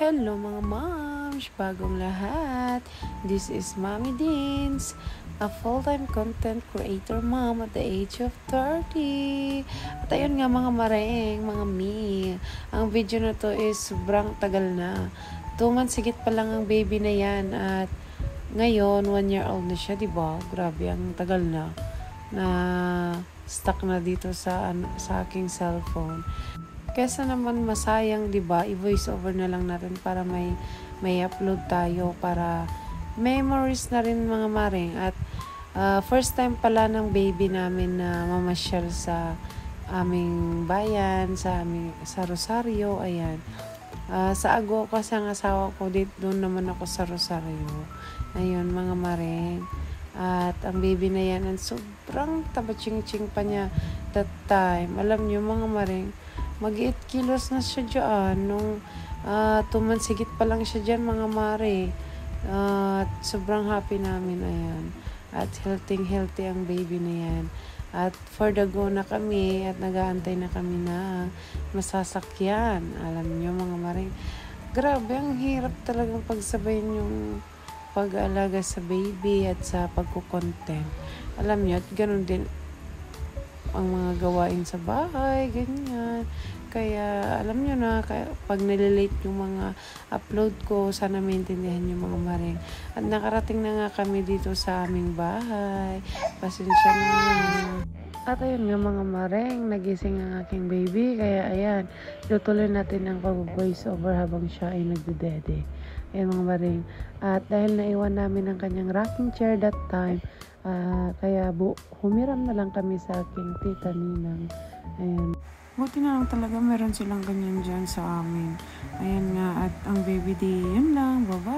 Hello mga moms! Bagong lahat! This is Mommy Deans, a full-time content creator mom at the age of 30. At ayun nga mga maring, mga mi. Ang video na to is sobrang tagal na. 2 months higit pa lang ang baby na yan. At ngayon, 1 year old na siya, diba? Grabe, ang tagal na stuck na dito sa aking cellphone. Kesa naman masayang, 'di ba? I-voice over na lang natin para may upload tayo para memories na rin mga maring. At first time pala ng baby namin na mamasyal sa aming bayan, sa Rosario, ayan. Sa Ago kasi ang asawa ko, doon naman ako sa Rosario. Ayun, mga maring. At ang baby na yan, ang sobrang taba-ching-ching pa niya that time. Alam niyo mga maring, mag-8 kilos na siya dyan. Nung 2 months higit pa lang siya dyan, mga mare. At sobrang happy namin, ayan. At healthy ang baby na yan. At for the go na kami at nag-aantay na kami na masasakyan. Alam niyo mga mare, grabe, ang hirap talagang pagsabayin yung pag-aalaga sa baby at sa pagkukontent. Alam niyo, at ganun din ang mga gawain sa bahay, ganyan. Kaya, alam nyo na, pag nalilate yung mga upload ko, sana maintindihan yung mga maring. At nakarating na nga kami dito sa aming bahay. Pasensya na. At ayun nga mga maring, nagising ang aking baby. Kaya ayan, tutuloy natin ang pag-voice over habang siya ay nagdedede. Ayan mga maring. At dahil naiwan namin ang kanyang rocking chair that time, kaya humiram na lang kami sa aking tita Ninang. Ayan. Buti na lang talaga meron silang ganyan dyan sa amin. Ayan nga, at ang baby day, yun lang. Bye-bye.